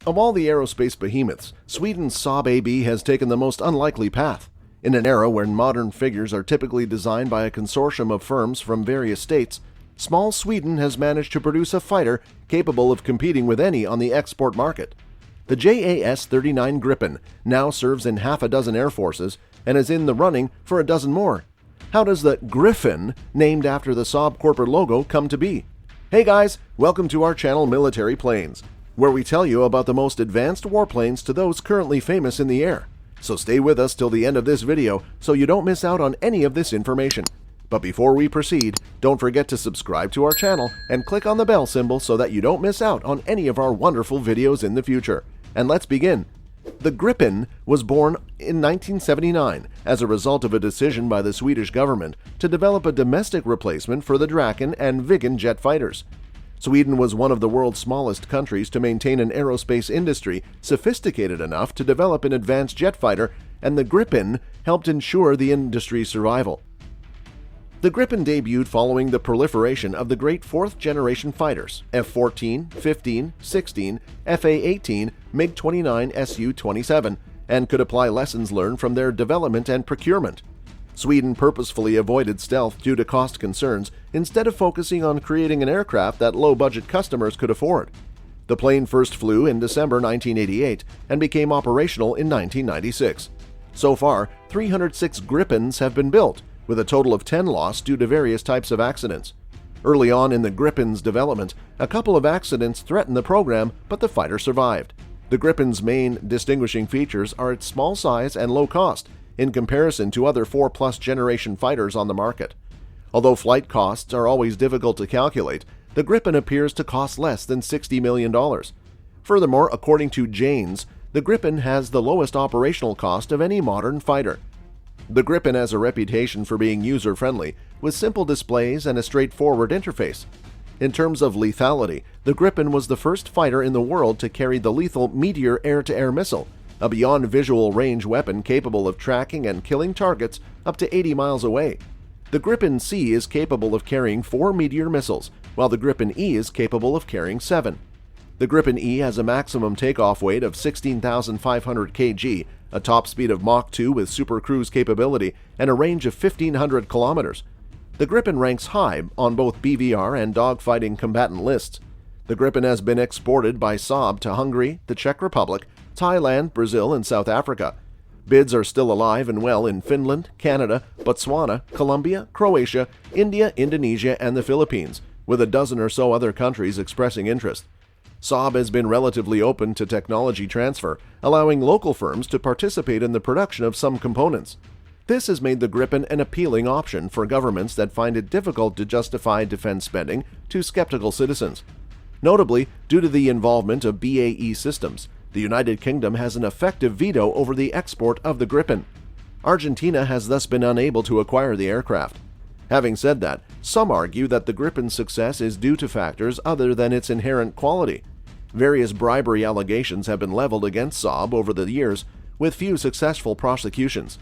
Of all the aerospace behemoths, Sweden's Saab AB has taken the most unlikely path. In an era where modern figures are typically designed by a consortium of firms from various states, small Sweden has managed to produce a fighter capable of competing with any on the export market. The JAS-39 Gripen now serves in half a dozen air forces and is in the running for a dozen more. How does the Griffen, named after the Saab corporate logo, come to be? Hey guys, welcome to our channel Military Planes, where we tell you about the most advanced warplanes to those currently famous in the air. So stay with us till the end of this video so you don't miss out on any of this information. But before we proceed, don't forget to subscribe to our channel and click on the bell symbol so that you don't miss out on any of our wonderful videos in the future. And let's begin. The Gripen was born in 1979 as a result of a decision by the Swedish government to develop a domestic replacement for the Draken and Viggen jet fighters. Sweden was one of the world's smallest countries to maintain an aerospace industry sophisticated enough to develop an advanced jet fighter, and the Gripen helped ensure the industry's survival. The Gripen debuted following the proliferation of the great fourth-generation fighters F-14, 15, 16, FA-18, MiG-29, Su-27, and could apply lessons learned from their development and procurement. Sweden purposefully avoided stealth due to cost concerns instead of focusing on creating an aircraft that low-budget customers could afford. The plane first flew in December 1988 and became operational in 1996. So far, 306 Gripens have been built, with a total of 10 lost due to various types of accidents. Early on in the Gripen's development, a couple of accidents threatened the program, but the fighter survived. The Gripen's main distinguishing features are its small size and low cost, in comparison to other 4+ generation fighters on the market. Although flight costs are always difficult to calculate, the Gripen appears to cost less than $60 million. Furthermore, according to Janes, the Gripen has the lowest operational cost of any modern fighter. The Gripen has a reputation for being user-friendly, with simple displays and a straightforward interface. In terms of lethality, the Gripen was the first fighter in the world to carry the lethal Meteor air-to-air missile, a beyond-visual range weapon capable of tracking and killing targets up to 80 miles away. The Gripen C is capable of carrying 4 Meteor missiles, while the Gripen E is capable of carrying 7. The Gripen E has a maximum takeoff weight of 16,500 kg, a top speed of Mach 2 with super cruise capability, and a range of 1,500 kilometers. The Gripen ranks high on both BVR and dogfighting combatant lists. The Gripen has been exported by Saab to Hungary, the Czech Republic, Thailand, Brazil, and South Africa. Bids are still alive and well in Finland, Canada, Botswana, Colombia, Croatia, India, Indonesia, and the Philippines, with a dozen or so other countries expressing interest. Saab has been relatively open to technology transfer, allowing local firms to participate in the production of some components. This has made the Gripen an appealing option for governments that find it difficult to justify defense spending to skeptical citizens. Notably, due to the involvement of BAE Systems, the United Kingdom has an effective veto over the export of the Gripen. Argentina has thus been unable to acquire the aircraft. Having said that, some argue that the Gripen's success is due to factors other than its inherent quality. Various bribery allegations have been leveled against Saab over the years, with few successful prosecutions.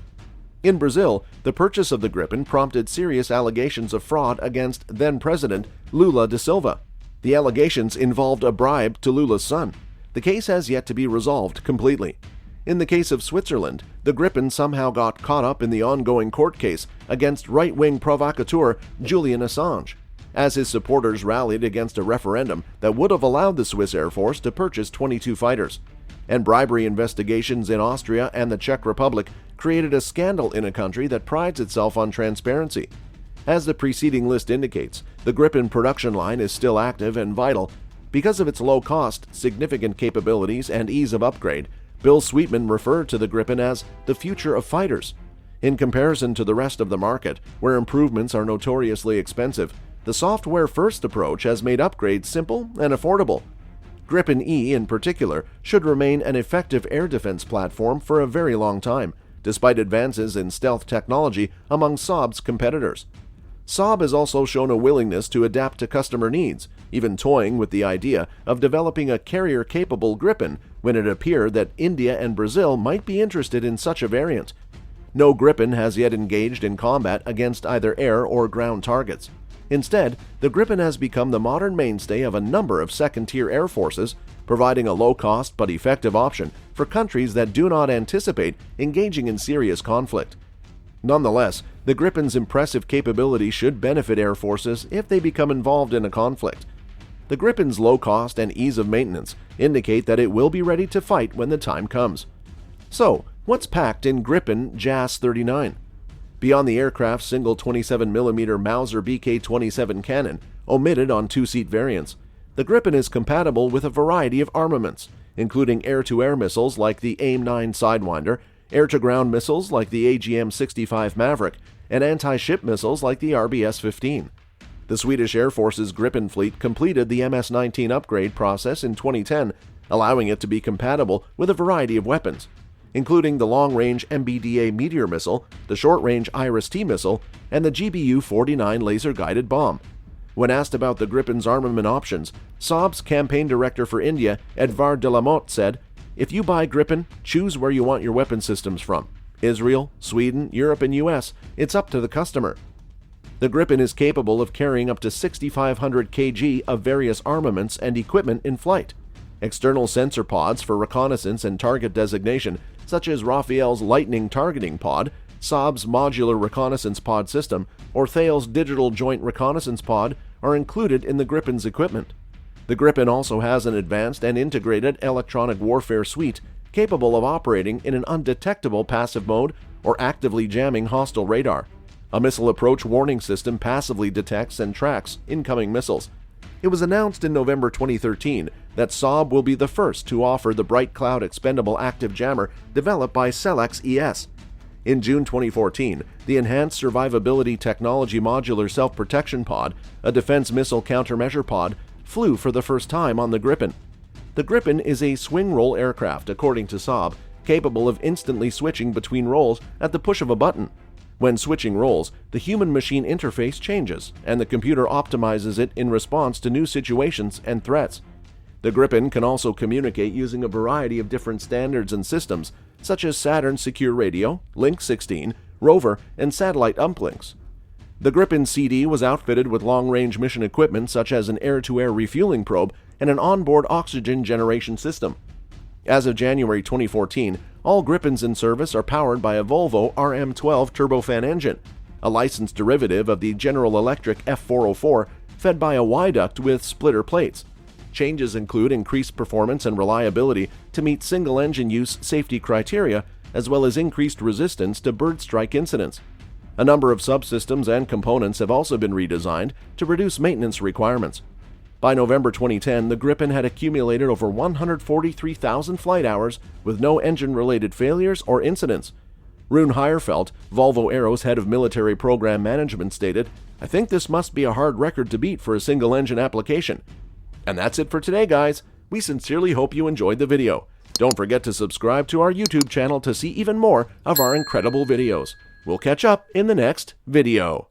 In Brazil, the purchase of the Gripen prompted serious allegations of fraud against then-President Lula da Silva. The allegations involved a bribe to Lula's son. The case has yet to be resolved completely. In the case of Switzerland, the Gripen somehow got caught up in the ongoing court case against right-wing provocateur Julian Assange, as his supporters rallied against a referendum that would have allowed the Swiss Air Force to purchase 22 fighters. And bribery investigations in Austria and the Czech Republic created a scandal in a country that prides itself on transparency. As the preceding list indicates, the Gripen production line is still active and vital. Because of its low cost, significant capabilities, and ease of upgrade, Bill Sweetman referred to the Gripen as the future of fighters. In comparison to the rest of the market, where improvements are notoriously expensive, the software-first approach has made upgrades simple and affordable. Gripen E, in particular, should remain an effective air defense platform for a very long time, despite advances in stealth technology among Saab's competitors. Saab has also shown a willingness to adapt to customer needs, even toying with the idea of developing a carrier-capable Gripen when it appeared that India and Brazil might be interested in such a variant. No Gripen has yet engaged in combat against either air or ground targets. Instead, the Gripen has become the modern mainstay of a number of second-tier air forces, providing a low-cost but effective option for countries that do not anticipate engaging in serious conflict. Nonetheless, the Gripen's impressive capability should benefit air forces if they become involved in a conflict. The Gripen's low cost and ease of maintenance indicate that it will be ready to fight when the time comes. So, what's packed in Gripen JAS-39? Beyond the aircraft's single 27mm Mauser BK-27 cannon, omitted on two-seat variants, the Gripen is compatible with a variety of armaments, including air-to-air missiles like the AIM-9 Sidewinder, air-to-ground missiles like the AGM-65 Maverick, and anti-ship missiles like the RBS-15. The Swedish Air Force's Gripen fleet completed the MS-19 upgrade process in 2010, allowing it to be compatible with a variety of weapons, including the long-range MBDA Meteor missile, the short-range IRIS-T missile, and the GBU-49 laser-guided bomb. When asked about the Gripen's armament options, Saab's campaign director for India, Edvard Delamotte, said, "If you buy Gripen, choose where you want your weapon systems from. Israel, Sweden, Europe, and US. It's up to the customer." The Gripen is capable of carrying up to 6,500 kg of various armaments and equipment in flight. External sensor pods for reconnaissance and target designation, such as Rafael's Lightning Targeting Pod, Saab's Modular Reconnaissance Pod System, or Thales Digital Joint Reconnaissance Pod, are included in the Gripen's equipment. The Gripen also has an advanced and integrated electronic warfare suite capable of operating in an undetectable passive mode or actively jamming hostile radar. A missile approach warning system passively detects and tracks incoming missiles. It was announced in November 2013 that Saab will be the first to offer the Bright Cloud Expendable Active Jammer developed by Selex ES. In June 2014, the Enhanced Survivability Technology Modular Self-Protection Pod, a defense missile countermeasure pod, flew for the first time on the Gripen. The Gripen is a swing-roll aircraft, according to Saab, capable of instantly switching between roles at the push of a button. When switching roles, the human-machine interface changes, and the computer optimizes it in response to new situations and threats. The Gripen can also communicate using a variety of different standards and systems, such as Saturn Secure Radio, Link 16, Rover, and satellite uplinks. The Gripen CD was outfitted with long-range mission equipment such as an air-to-air refueling probe and an onboard oxygen generation system. As of January 2014, all Gripens in service are powered by a Volvo RM12 turbofan engine, a licensed derivative of the General Electric F404, fed by a Y-duct with splitter plates. Changes include increased performance and reliability to meet single-engine use safety criteria, as well as increased resistance to bird strike incidents. A number of subsystems and components have also been redesigned to reduce maintenance requirements. By November 2010, the Gripen had accumulated over 143,000 flight hours with no engine-related failures or incidents. Rune Heierfeldt, Volvo Aero's head of military program management, stated, "I think this must be a hard record to beat for a single-engine application." And that's it for today, guys. We sincerely hope you enjoyed the video. Don't forget to subscribe to our YouTube channel to see even more of our incredible videos. We'll catch up in the next video.